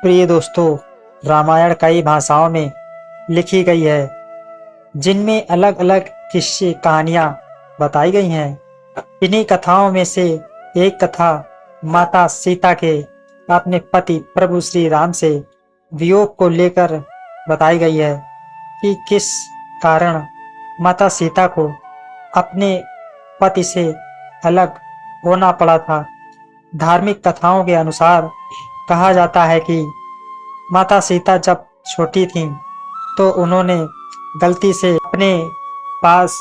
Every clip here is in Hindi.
प्रिय दोस्तों, रामायण कई भाषाओं में लिखी गई है, जिनमें अलग अलग किस्से कहानियां बताई गई हैं। इन्हीं कथाओं में से एक कथा माता सीता के अपने पति प्रभु श्री राम से वियोग को लेकर बताई गई है कि किस कारण माता सीता को अपने पति से अलग होना पड़ा था। धार्मिक कथाओं के अनुसार कहा जाता है कि माता सीता जब छोटी थीं तो उन्होंने गलती से अपने पास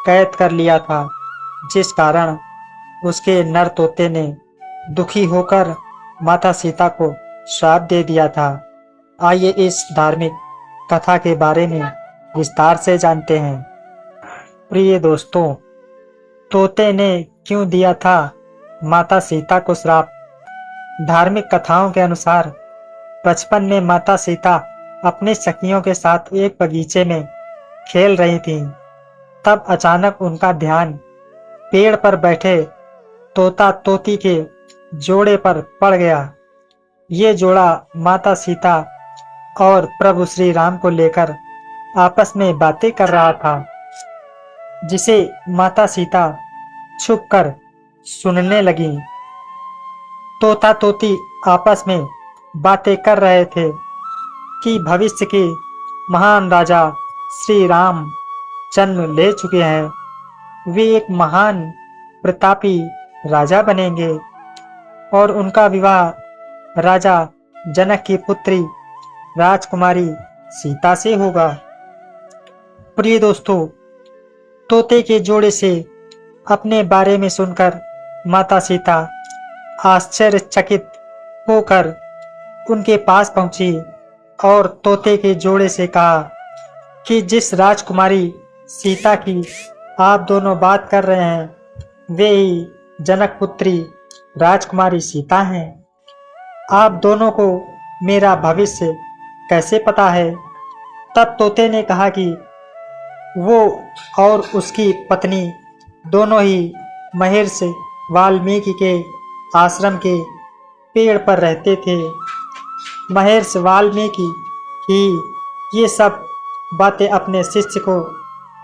कैद कर लिया था, जिस कारण उसके नर तोते ने दुखी होकर माता सीता को श्राप दे दिया था। आइए इस धार्मिक कथा के बारे में विस्तार से जानते हैं। प्रिय दोस्तों, तोते ने क्यों दिया था माता सीता को श्राप? धार्मिक कथाओं के अनुसार बचपन में माता सीता अपनी सखियों के साथ एक बगीचे में खेल रही थीं। तब अचानक उनका ध्यान पेड़ पर बैठे तोता तोती के जोड़े पर पड़ गया। ये जोड़ा माता सीता और प्रभु श्री राम को लेकर आपस में बातें कर रहा था, जिसे माता सीता छुपकर सुनने लगी। तोता तोती आपस में बातें कर रहे थे कि भविष्य के महान राजा श्री राम जन्म ले चुके हैं। वे एक महान प्रतापी राजा बनेंगे और उनका विवाह राजा जनक की पुत्री राजकुमारी सीता से होगा। प्रिय दोस्तों, तोते के जोड़े से अपने बारे में सुनकर माता सीता आश्चर्यचकित होकर उनके पास पहुंची और तोते के जोड़े से कहा कि जिस राजकुमारी सीता की आप दोनों बात कर रहे हैं, वे ही जनक पुत्री राजकुमारी सीता हैं। आप दोनों को मेरा भविष्य कैसे पता है? तब तोते ने कहा कि वो और उसकी पत्नी दोनों ही महर्षि वाल्मीकि के आश्रम के पेड़ पर रहते थे। महर्षि वाल्मीकि ही ये सब बातें अपने शिष्य को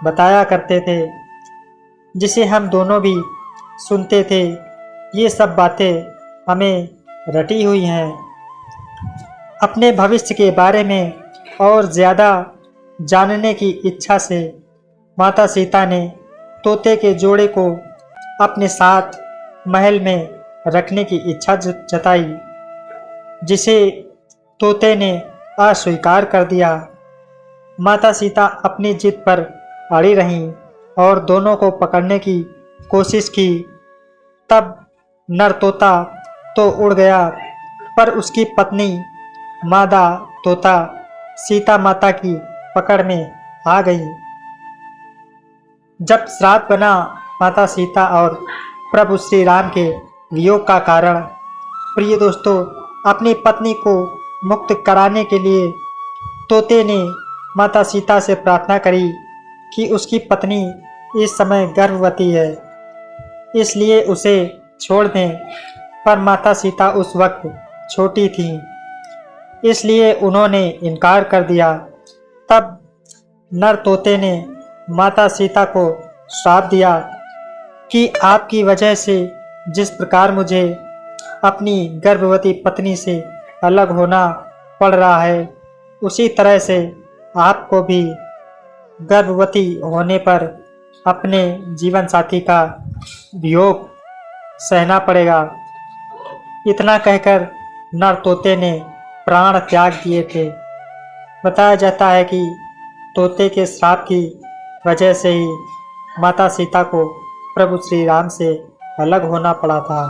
बताया करते थे, जिसे हम दोनों भी सुनते थे। ये सब बातें हमें रटी हुई हैं। अपने भविष्य के बारे में और ज़्यादा जानने की इच्छा से माता सीता ने तोते के जोड़े को अपने साथ महल में रखने की इच्छा जताई, जिसे तोते ने अस्वीकार कर दिया। माता सीता अपनी जिद पर अड़ी रहीं और दोनों को पकड़ने की कोशिश की। तब नर तोता तो उड़ गया, पर उसकी पत्नी मादा तोता सीता माता की पकड़ में आ गई। जब श्राप बना माता सीता और प्रभु श्री राम के वियोग का कारण, प्रिय दोस्तों, अपनी पत्नी को मुक्त कराने के लिए तोते ने माता सीता से प्रार्थना करी कि उसकी पत्नी इस समय गर्भवती है, इसलिए उसे छोड़ दें। पर माता सीता उस वक्त छोटी थी, इसलिए उन्होंने इनकार कर दिया। तब नर तोते ने माता सीता को श्राप दिया कि आपकी वजह से जिस प्रकार मुझे अपनी गर्भवती पत्नी से अलग होना पड़ रहा है, उसी तरह से आपको भी गर्भवती होने पर अपने जीवन साथी का वियोग सहना पड़ेगा। इतना कहकर नर तोते ने प्राण त्याग दिए थे। बताया जाता है कि तोते के श्राप की वजह से ही माता सीता को प्रभु श्री राम से अलग होना पड़ा था।